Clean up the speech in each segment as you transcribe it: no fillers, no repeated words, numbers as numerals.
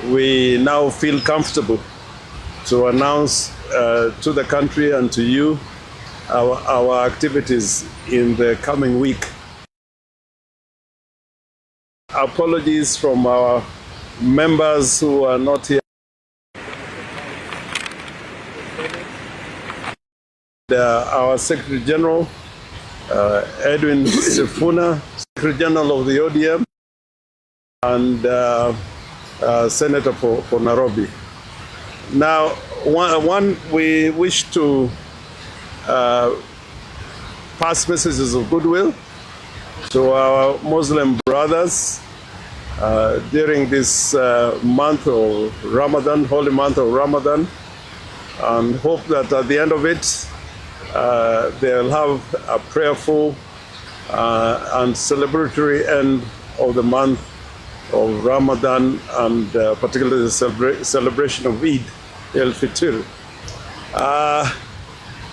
we now feel comfortable to announce to the country and to you our activities in the coming week. Apologies from our members who are not here. Our Secretary General, Edwin Sifuna, Secretary General of the ODM, and Senator for Nairobi. Now, we wish to pass messages of goodwill to our Muslim brothers during this month of Ramadan, holy month of Ramadan, and hope that at the end of it, they'll have a prayerful and celebratory end of the month of Ramadan, and particularly the celebration of Eid al-Fitr.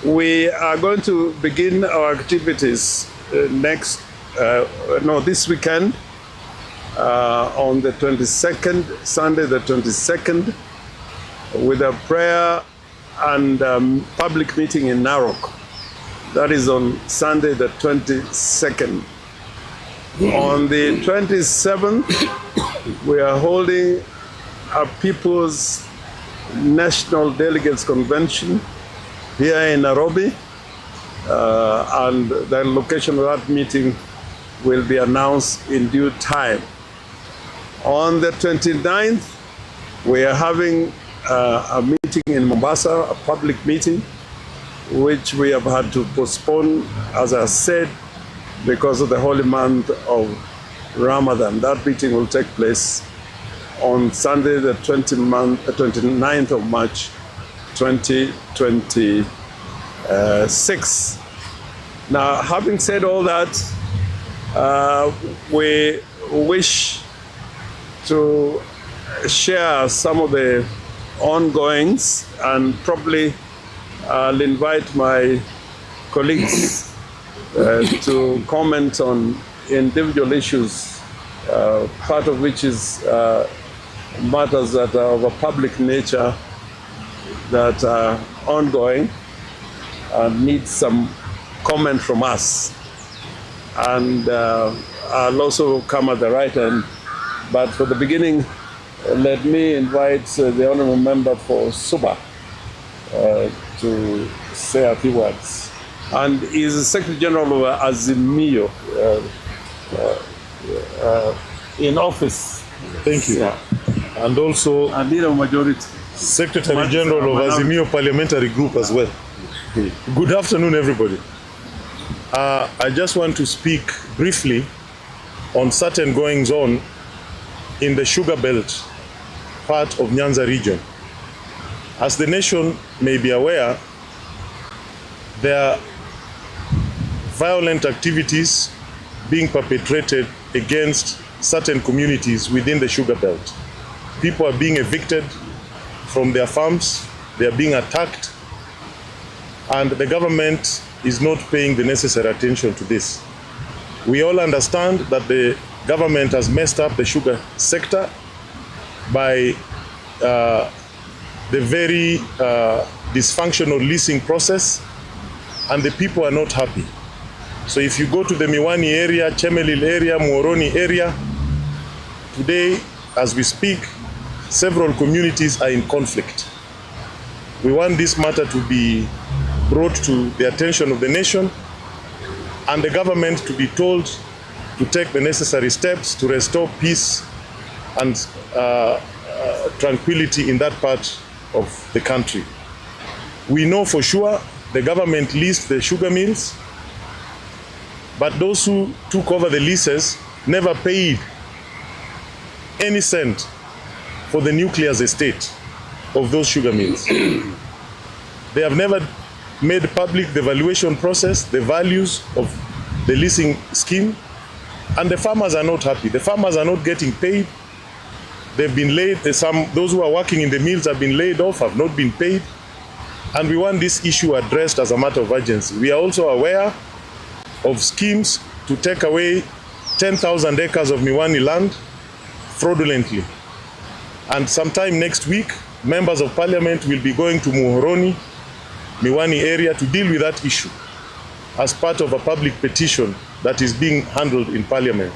We are going to begin our activities this weekend on the 22nd, Sunday the 22nd, with a prayer and public meeting in Narok. That is on Sunday the 22nd. On the 27th, we are holding a People's National Delegates Convention here in Nairobi, and the location of that meeting will be announced in due time. On the 29th, we are having a meeting in Mombasa, a public meeting, which we have had to postpone, as I said, because of the holy month of Ramadan. That meeting will take place on Sunday, the 29th of March, 2026. Now, having said all that, we wish to share some of the ongoings, and probably I'll invite my colleagues to comment on individual issues, part of which is matters that are of a public nature that are ongoing and need some comment from us. And I'll also come at the right end. But for the beginning, let me invite the Honourable Member for Suba to say a few words. And he's the Secretary General of Azimio in office. Thank you. Yeah. And also and leader of majority. Secretary General of Azimio Parliamentary Group as well. Good afternoon, everybody. I just want to speak briefly on certain goings on in the sugar belt part of Nyanza region. As the nation may be aware, there are violent activities being perpetrated against certain communities within the sugar belt. People are being evicted from their farms, they are being attacked, and the government is not paying the necessary attention to this. We all understand that the government has messed up the sugar sector by the very dysfunctional leasing process, and the people are not happy. So if you go to the Miwani area, Chemelil area, Muhoroni area, today, as we speak, several communities are in conflict. We want this matter to be brought to the attention of the nation, and the government to be told to take the necessary steps to restore peace and tranquility in that part of the country. We know for sure the government leased the sugar mills, but those who took over the leases never paid any cent for the nucleus estate of those sugar mills. They have never made public the valuation process, the values of the leasing scheme, and the farmers are not happy. The farmers are not getting paid. They've been laid, those who are working in the mills have been laid off, have not been paid, and we want this issue addressed as a matter of urgency. We are also aware of schemes to take away 10,000 acres of Miwani land fraudulently. And sometime next week, members of parliament will be going to Muhoroni, Miwani area to deal with that issue as part of a public petition that is being handled in parliament.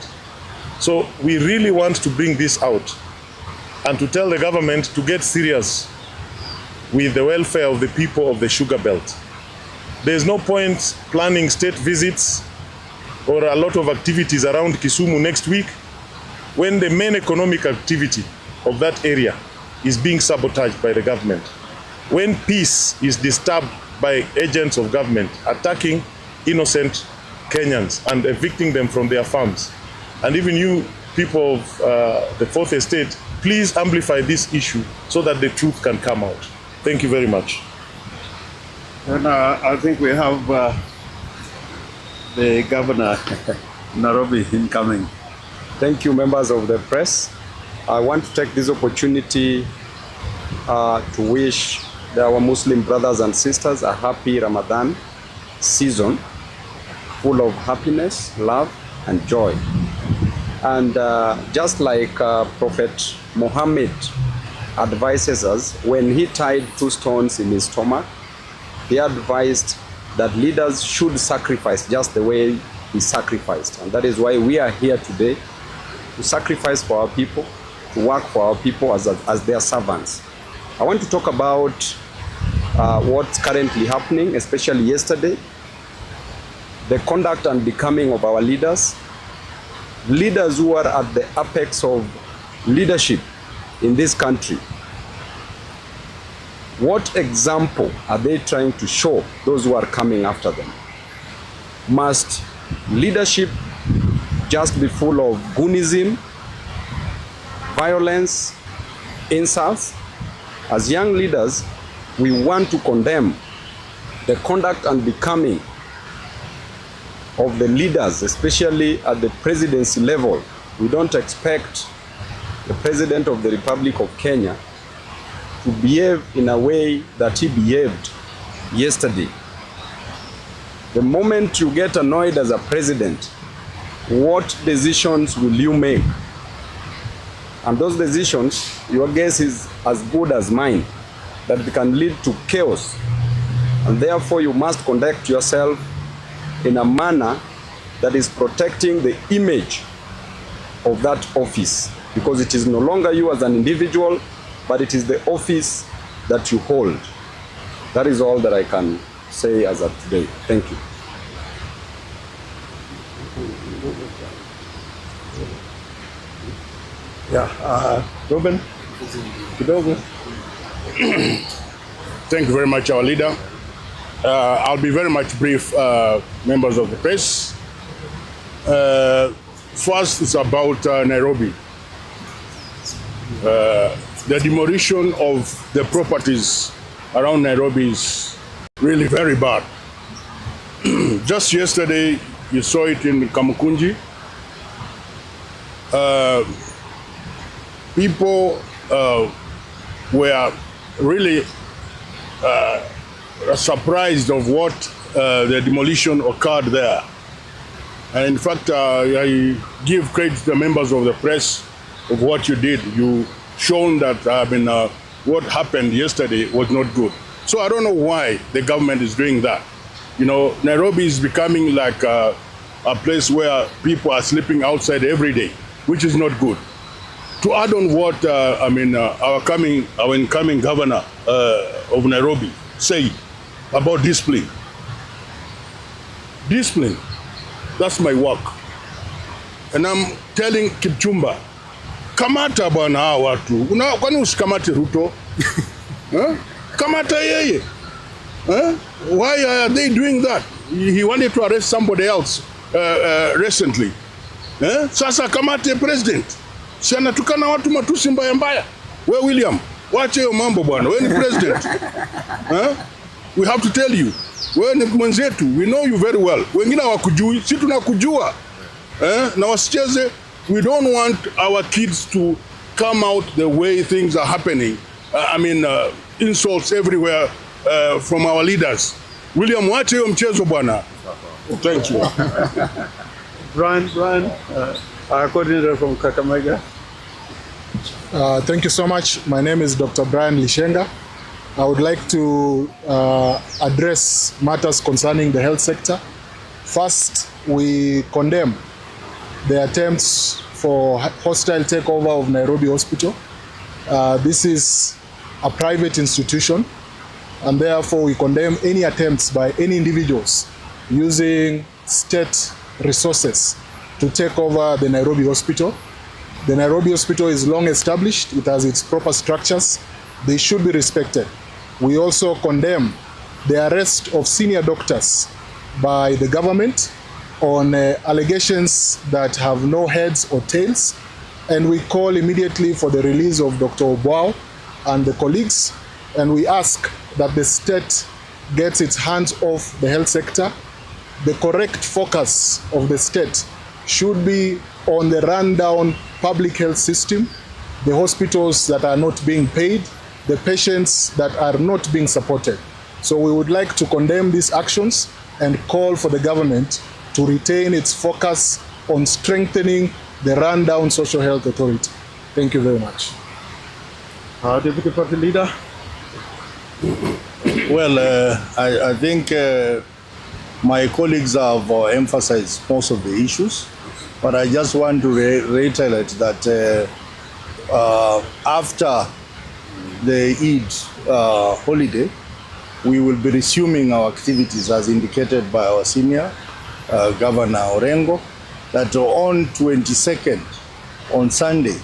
So we really want to bring this out and to tell the government to get serious with the welfare of the people of the sugar belt. There's no point planning state visits or a lot of activities around Kisumu next week when the main economic activity of that area is being sabotaged by the government. When peace is disturbed by agents of government attacking innocent Kenyans and evicting them from their farms. And even you people of the Fourth Estate, please amplify this issue so that the truth can come out. Thank you very much. And I think we have the governor, Nairobi, incoming. Thank you, members of the press. I want to take this opportunity to wish our Muslim brothers and sisters a happy Ramadan season, full of happiness, love, and joy. And just like Prophet Muhammad advises us, when he tied 2 stones in his stomach, he advised that leaders should sacrifice just the way he sacrificed. And that is why we are here today, to sacrifice for our people, to work for our people as their servants. I want to talk about what's currently happening, especially yesterday, the conduct and becoming of our leaders, leaders who are at the apex of leadership in this country. What example are they trying to show those who are coming after them? Must leadership just be full of goonism, violence, insults? As young leaders, we want to condemn the conduct and becoming of the leaders, especially at the presidency level. We don't expect the President of the Republic of Kenya to behave in a way that he behaved yesterday. The moment you get annoyed as a president, what decisions will you make? And those decisions, your guess is as good as mine, that it can lead to chaos. And therefore you must conduct yourself in a manner that is protecting the image of that office, because it is no longer you as an individual, but it is the office that you hold. That is all that I can say as of today. Thank you. Yeah, Ruben, kidogo. Thank you very much, our leader. I'll be very much brief, members of the press. First, it's about Nairobi. The demolition of the properties around Nairobi is really very bad. Just yesterday, you saw it in Kamukunji. People were really surprised of what the demolition occurred there. And in fact, I give credit to the members of the press of what you did. You shown that what happened yesterday was not good. So I don't know why the government is doing that. You know, Nairobi is becoming like a place where people are sleeping outside every day, which is not good. To add on what our incoming governor of Nairobi say about discipline. Discipline, that's my work. And I'm telling Kipchumba, kamata bwana hawa watu. Kwani usikamate Ruto? Kamata yeye. Why are they doing that? He wanted to arrest somebody else recently. Sasa kamate president. Si anatukana watu matusi mbaya mbaya. We William, wache hiyo mambo bwana. We ni president. We have to tell you. We ni mwenzetu. We know you very well. Wengine hawakujui, si tunakujua. Na wasicheze. We don't want our kids to come out the way things are happening. Insults everywhere from our leaders. William, wache hiyo mchezo bwana. Thank you. Brian, coordinator from Kakamega. Thank you so much. My name is Dr. Brian Lishenga. I would like to address matters concerning the health sector. First, we condemn the attempts for hostile takeover of Nairobi Hospital. This is a private institution, and therefore we condemn any attempts by any individuals using state resources to take over the Nairobi Hospital. The Nairobi Hospital is long established. It has its proper structures. They should be respected. We also condemn the arrest of senior doctors by the government on allegations that have no heads or tails. And we call immediately for the release of Dr. Obwao and the colleagues. And we ask that the state gets its hands off the health sector. The correct focus of the state should be on the rundown public health system, the hospitals that are not being paid, the patients that are not being supported. So we would like to condemn these actions and call for the government to retain its focus on strengthening the rundown social health authority. Thank you very much. Deputy Party Leader. Well, I think my colleagues have emphasized most of the issues, but I just want to reiterate that after the Eid holiday, we will be resuming our activities as indicated by our senior Governor Orengo, that on 22nd, on Sunday,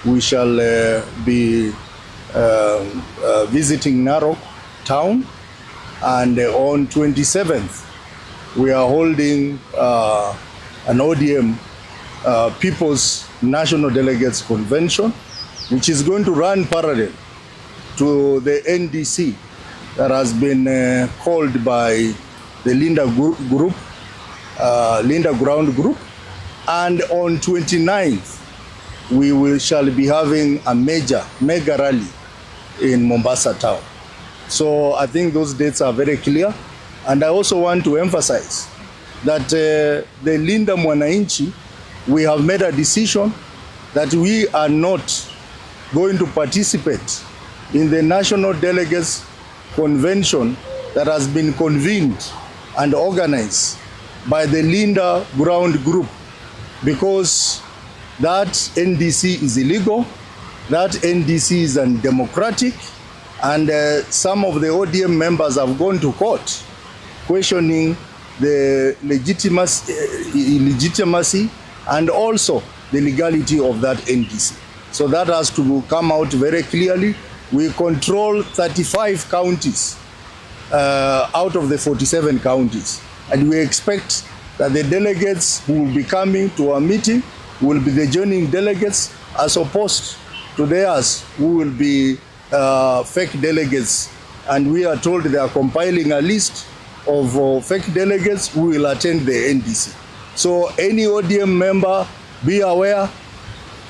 we shall be visiting Narok town, and on 27th, we are holding an ODM People's National Delegates Convention, which is going to run parallel to the NDC that has been called by the Linda Group, Linda Ground Group. And on 29th, we shall be having a mega rally in Mombasa town. So I think those dates are very clear. And I also want to emphasize that the Linda Mwananchi, we have made a decision that we are not going to participate in the National Delegates Convention that has been convened and organized by the Linda Ground Group, because that NDC is illegal, that NDC is undemocratic, and some of the ODM members have gone to court questioning the legitimacy and also the legality of that NDC. So that has to come out very clearly. We control 35 counties out of the 47 counties, and we expect that the delegates who will be coming to our meeting will be the joining delegates, as opposed to theirs who will be fake delegates. And we are told they are compiling a list of fake delegates who will attend the NDC. So any ODM member, be aware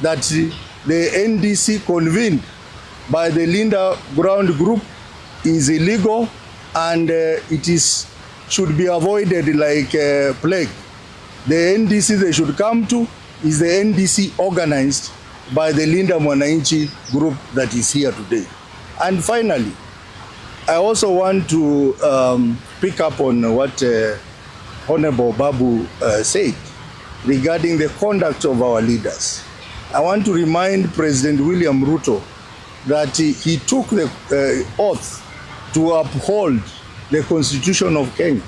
that the NDC convened by the Linda Ground Group is illegal, and should be avoided like plague. The NDC they should come to is the NDC organized by the Linda Mwananchi group that is here today. And finally, I also want to pick up on what Honorable Babu said regarding the conduct of our leaders. I want to remind President William Ruto that he took the oath to uphold the Constitution of Kenya.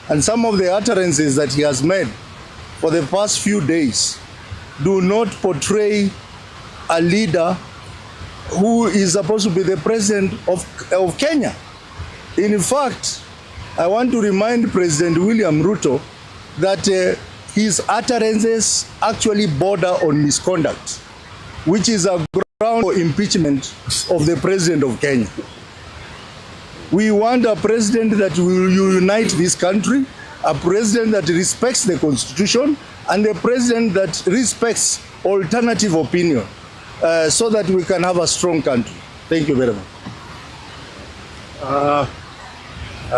And some of the utterances that he has made for the past few days do not portray a leader who is supposed to be the president of Kenya. In fact, I want to remind President William Ruto that his utterances actually border on misconduct, which is a ground for impeachment of the president of Kenya. We want a president that will unite this country, a president that respects the Constitution, and a president that respects alternative opinion, so that we can have a strong country. Thank you very much.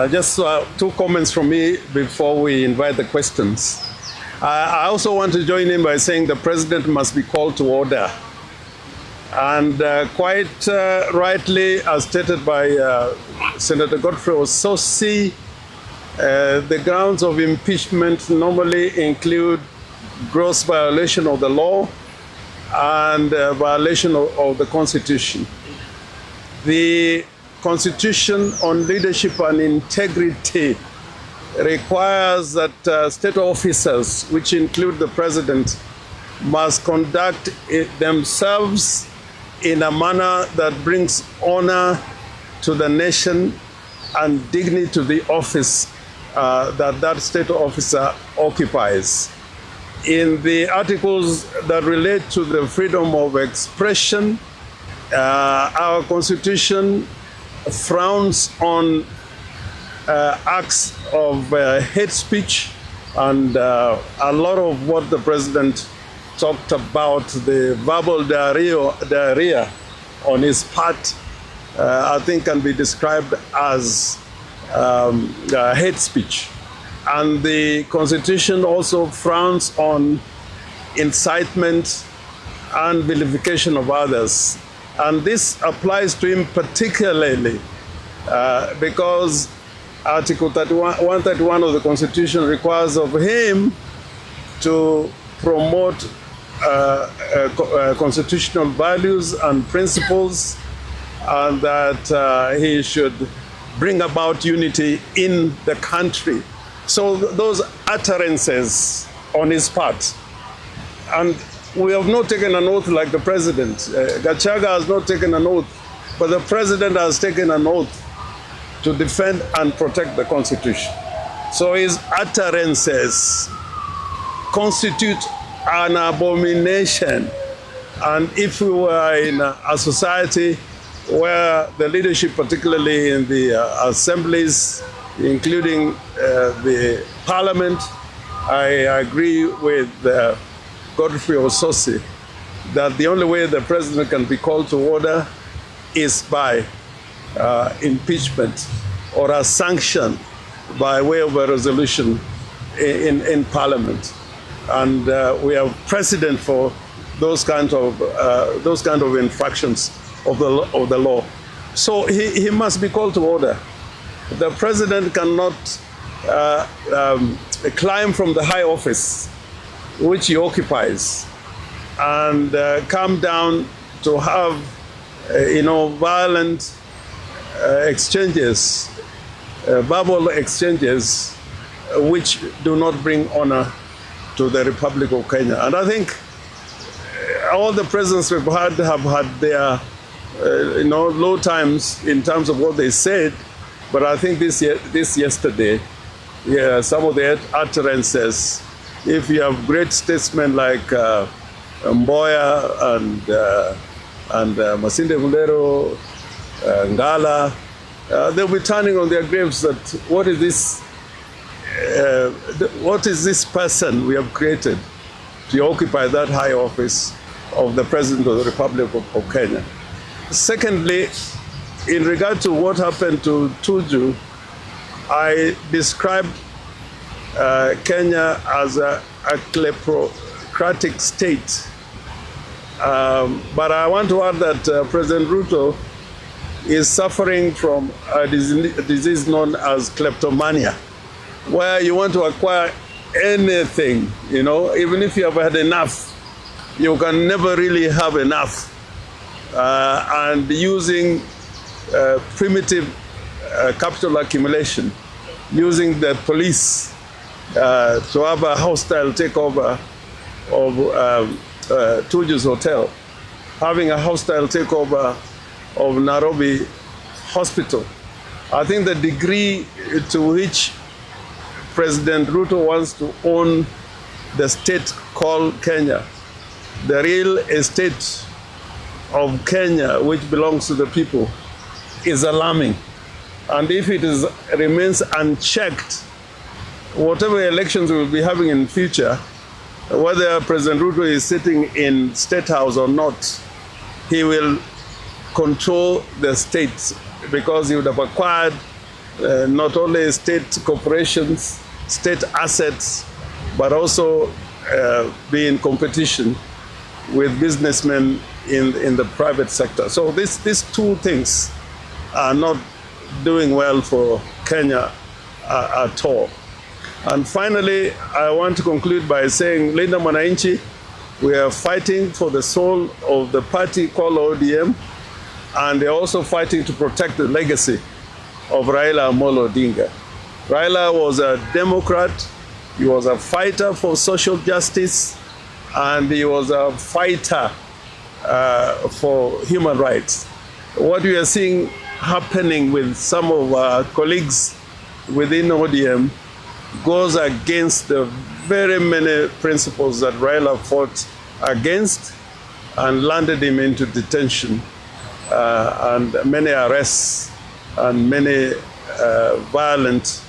Just two comments from me before we invite the questions. I also want to join in by saying the president must be called to order. And quite rightly, as stated by Senator Godfrey Osotsi, the grounds of impeachment normally include gross violation of the law and violation of the Constitution. The Constitution on Leadership and Integrity requires that state officers, which include the President, must conduct themselves in a manner that brings honor to the nation and dignity to the office that state officer occupies. In the articles that relate to the freedom of expression, our Constitution frowns on acts of hate speech, and a lot of what the President talked about, the verbal diarrhea on his part, I think can be described as hate speech. And the Constitution also frowns on incitement and vilification of others. And this applies to him particularly because Article 131 of the Constitution requires of him to promote constitutional values and principles, and that he should bring about unity in the country. So those utterances on his part, and we have not taken an oath like the President. Gachaga has not taken an oath, but the President has taken an oath to defend and protect the Constitution. So his utterances constitute an abomination. And if we were in a society where the leadership, particularly in the assemblies, including the parliament, I agree with Godfrey Osotsi that the only way the president can be called to order is by impeachment or a sanction by way of a resolution in parliament. And we have precedent for those kind of infractions of the law. So he must be called to order. The president cannot climb from the high office which he occupies and come down to have violent exchanges, verbal exchanges, which do not bring honor to the Republic of Kenya. And I think all the presidents we've had have had their low times in terms of what they said, but I think this yesterday, some of the utterances, if you have great statesmen like Mboya and Masinde Mulero, Ngala, they'll be turning on their graves that what is this person we have created to occupy that high office of the President of the Republic of Kenya. Secondly, in regard to what happened to Tuju, I described Kenya as a kleptocratic state. But I want to add that President Ruto is suffering from a disease known as kleptomania, where you want to acquire anything, even if you have had enough, you can never really have enough. And using primitive capital accumulation, using the police to have a hostile takeover of Tuju's hotel, having a hostile takeover of Nairobi hospital. I think the degree to which President Ruto wants to own the state called Kenya, the real estate of Kenya, which belongs to the people, is alarming. And if it remains unchecked, whatever elections we will be having in future, whether President Ruto is sitting in State House or not, he will control the state, because he would have acquired not only state corporations, state assets, but also be in competition with businessmen in the private sector. So these two things are not doing well for Kenya at all. And finally, I want to conclude by saying, Linda Mwananchi, we are fighting for the soul of the party called ODM, and they're also fighting to protect the legacy of Raila Amolo Odinga. Raila was a Democrat, he was a fighter for social justice, and he was a fighter for human rights. What we are seeing happening with some of our colleagues within ODM goes against the very many principles that Raila fought against and landed him into detention and many arrests and many violent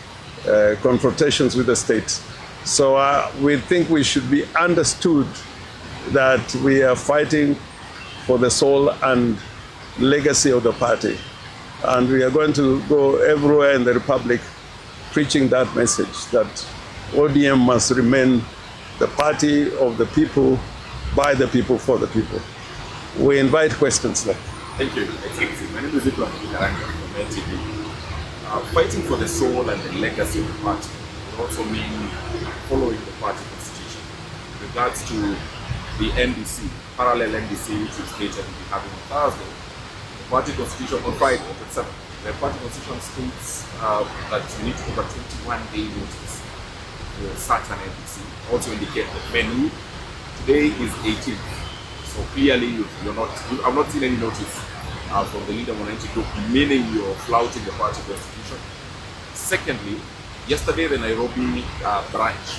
confrontations with the state. So we think we should be understood that we are fighting for the soul and legacy of the party. And we are going to go everywhere in the Republic preaching that message, that ODM must remain the party of the people, by the people, for the people. We invite questions there. Thank you. My name is Sifuna from NTV. Fighting for the soul and the legacy of the party would also mean following the party constitution. With regards to the NDC, parallel NDC, which is scheduled to be having on Thursday, the party constitution on Friday, the party constitution states that you need to give a 21-day notice to start an NDC. Also indicate the venue. Today is 18th, so clearly I've not seen any notice from the leader Mwananchi group, meaning you're flouting the party constitution. Secondly, yesterday the Nairobi branch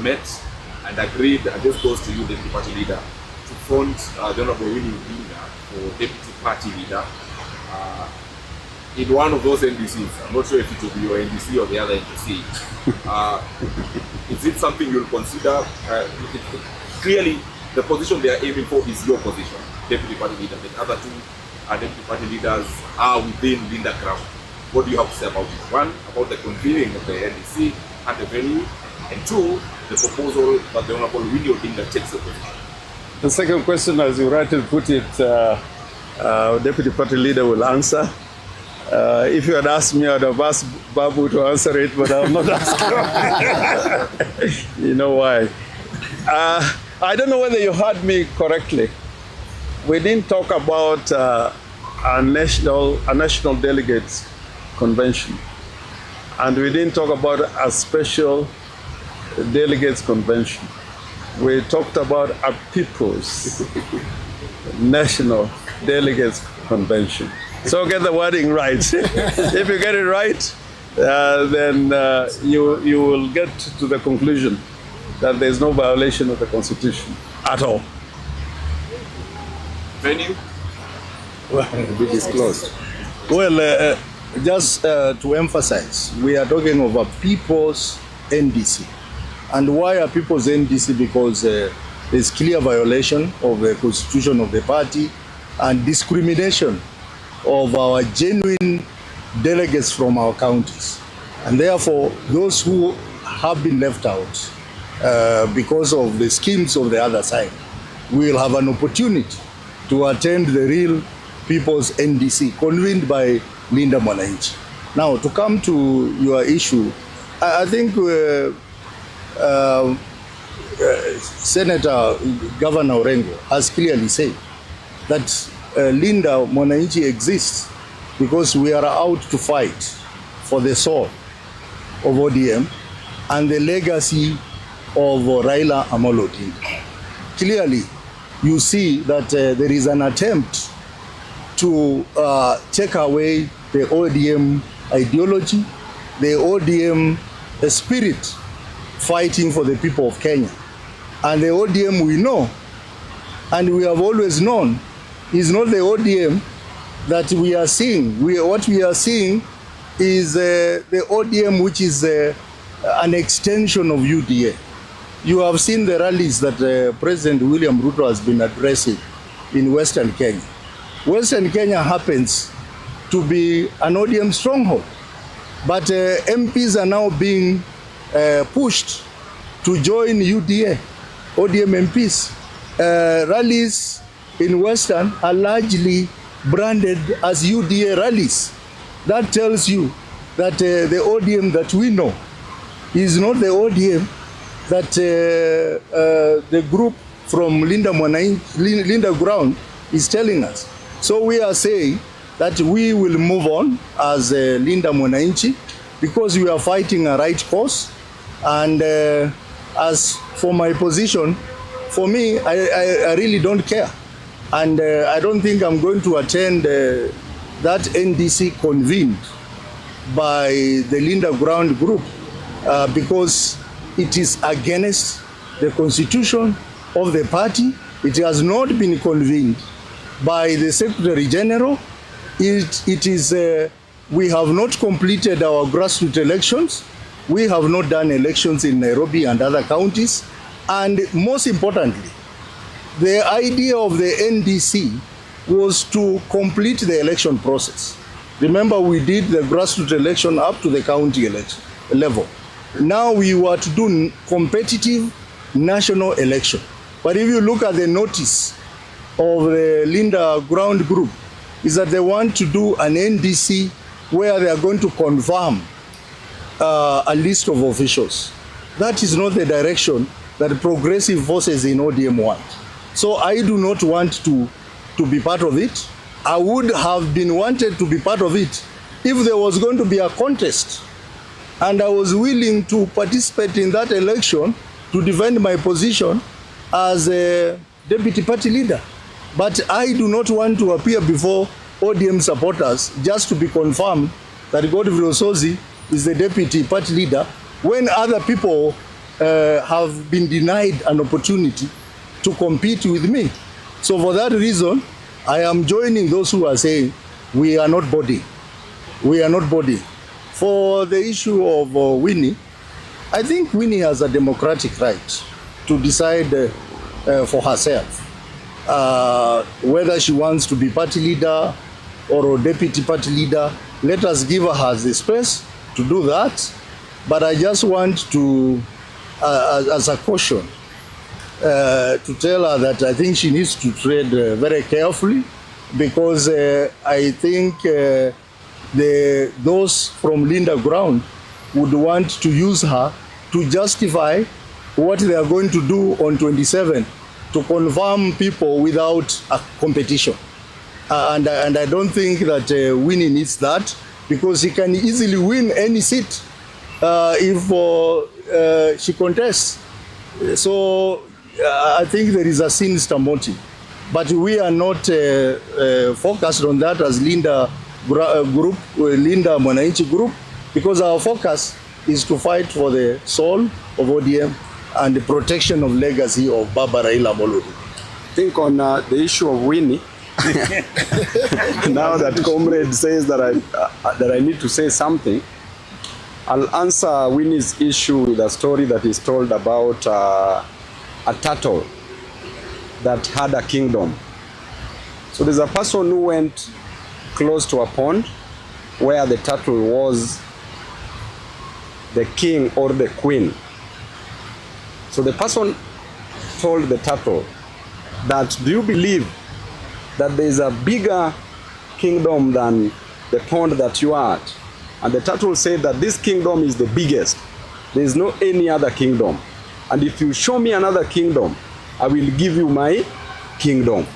met and agreed, and this goes to you, the party leader, to front the Honorable Winnie for deputy party leader in one of those NDCs. I'm not sure if it will be your NDC or the other NDC. Is it something you'll consider? Clearly, the position they are aiming for is your position, deputy party leader. The other two deputy party leaders are within Linda Crown. What do you have to say about it? One, about the convening of the NDC and the venue, and two, the proposal that the Honorable Winnie Odinga takes the position. The second question, as you rightly put it, deputy party leader will answer. If you had asked me, I'd have asked Babu to answer it, but I'm not asking. You know why? I don't know whether you heard me correctly. We didn't talk about a national delegates convention, and we didn't talk about a special delegates convention. We talked about a people's national delegates convention. So get the wording right. If you get it right, then you will get to the conclusion that there's no violation of the Constitution at all. Venue? Well, be disclosed. Well, just to emphasize, we are talking of a people's NDC. And why a people's NDC? Because there's clear violation of the constitution of the party and discrimination of our genuine delegates from our counties. And therefore, those who have been left out because of the schemes of the other side will have an opportunity to attend the real people's NDC convened by Linda Mwananchi. Now, to come to your issue, I think Senator Governor Orengo has clearly said that Linda Mwananchi exists because we are out to fight for the soul of ODM and the legacy of Raila Amolo Odinga. Clearly, you see that there is an attempt to take away the ODM ideology, the ODM spirit fighting for the people of Kenya. And the ODM we know, and we have always known, is not the ODM that we are seeing. What we are seeing is the ODM which is an extension of UDA. You have seen the rallies that President William Ruto has been addressing in Western Kenya. Western Kenya happens to be an ODM stronghold, but MPs are now being pushed to join UDA, ODM MPs. rallies in Western are largely branded as UDA rallies. That tells you that the ODM that we know is not the ODM that the group from Linda Ground is telling us. So we are saying that we will move on as Linda Mwananchi because we are fighting a right cause. And as for my position, for me, I really don't care. And I don't think I'm going to attend that NDC convened by the Linda Ground group because it is against the constitution of the party. It has not been convened by the Secretary General. It is, we have not completed our grassroots elections. We have not done elections in Nairobi and other counties. And most importantly, the idea of the NDC was to complete the election process. Remember, we did the grassroots election up to the county election level. Now we were to do competitive national election. But if you look at the notice of the Linda Ground group, is that they want to do an NDC where they are going to confirm a list of officials. That is not the direction that progressive forces in ODM want. So I do not want to be part of it. I would have been wanted to be part of it if there was going to be a contest and I was willing to participate in that election to defend my position as a deputy party leader. But I do not want to appear before ODM supporters just to be confirmed that Godfrey Osozi is the deputy party leader when other people have been denied an opportunity to compete with me. So for that reason, I am joining those who are saying we are not body. We are not body. For the issue of Winnie, I think Winnie has a democratic right to decide for herself whether she wants to be party leader or a deputy party leader. Let us give her the space to do that. But I just want to, as a caution, to tell her that I think she needs to tread very carefully because I think those from Linda Ground would want to use her to justify what they are going to do on 27 to confirm people without a competition. And I don't think that Winnie needs that because he can easily win any seat if she contests. So I think there is a sinister motive. But we are not focused on that as Linda group, Linda Mwananchi group, because our focus is to fight for the soul of ODM and the protection of legacy of Baba Raila Amolo Odinga. I think on the issue of Winnie, now that comrade says that I need to say something, I'll answer Winnie's issue with a story that is told about a turtle that had a kingdom. So there's a person who went close to a pond where the turtle was the king or the queen. So the person told the turtle that, do you believe that there is a bigger kingdom than the pond that you are at? And the turtle said that this kingdom is the biggest. There is no any other kingdom. And if you show me another kingdom, I will give you my kingdom.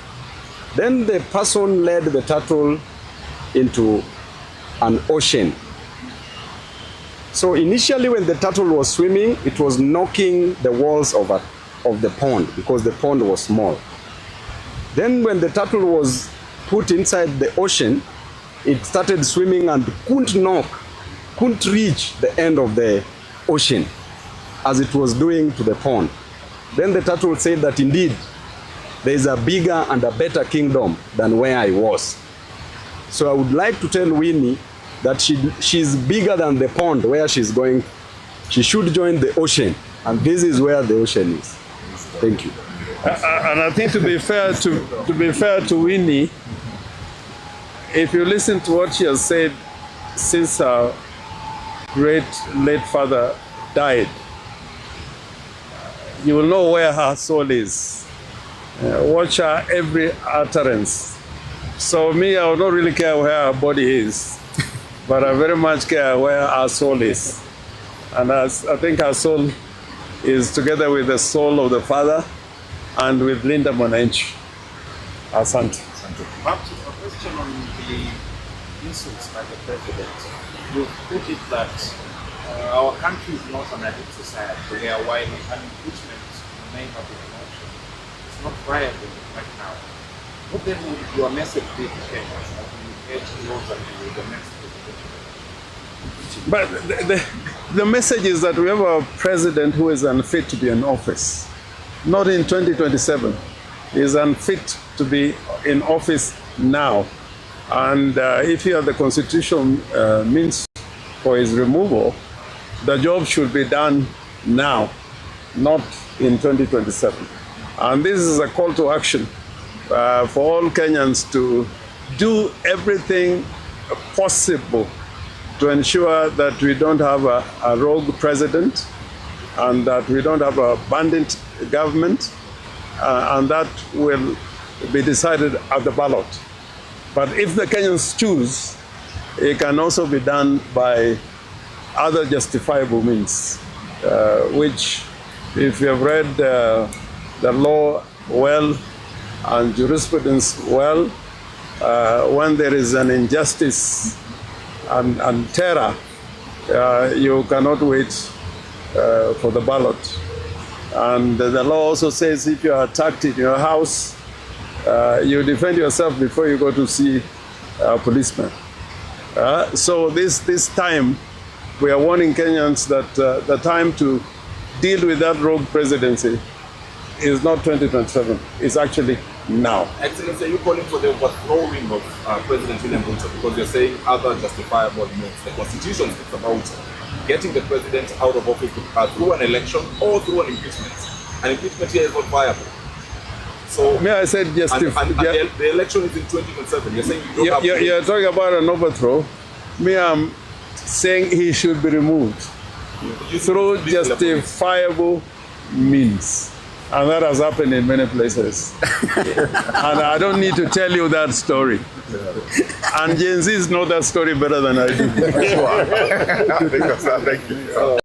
Then the person led the turtle into an ocean. So initially when the turtle was swimming, it was knocking the walls of the pond because the pond was small. Then when the turtle was put inside the ocean, it started swimming and couldn't reach the end of the ocean as it was doing to the pond. Then the turtle said that indeed there is a bigger and a better kingdom than where I was. So I would like to tell Winnie that she's bigger than the pond where she's going. She should join the ocean, and this is where the ocean is. Thank you. And I think to be fair to Winnie, if you listen to what she has said since her great late father died, you will know where her soul is. watch her every utterance. So me, I don't really care where her body is, but I very much care where her soul is. And I think her soul is together with the soul of the Father and with Linda Mwananchi. Asante. Perhaps a question on the insults by the president. You put it that our country is not an addict society where while an impeachment may not be an option, it's not viable right now. What then would your message be to Kenyans as we head towards the next presidential? But the message is that we have a president who is unfit to be in office. Not in 2027. He is unfit to be in office now. And if he has the constitutional means for his removal, the job should be done now, not in 2027. And this is a call to action for all Kenyans to do everything possible to ensure that we don't have a rogue president and that we don't have a bandit government, and that will be decided at the ballot. But if the Kenyans choose, it can also be done by other justifiable means, which, if you have read the law well and jurisprudence well, when there is an injustice and terror, you cannot wait for the ballot. And the law also says if you are attacked in your house, you defend yourself before you go to see a policeman. So this time, we are warning Kenyans that the time to deal with that rogue presidency is not 2027, it's actually now. Excellency, are you calling for the overthrowing of President William Ruto because you're saying other justifiable means? The Constitution speaks about getting the president out of office through an election or through an impeachment. An impeachment here is not viable. So, I said and the election is in 2027. You're saying you don't have you're talking about an overthrow. I'm saying he should be removed through justifiable means. And that has happened in many places. And I don't need to tell you that story. And Gen Zs know that story better than I do. Thank you.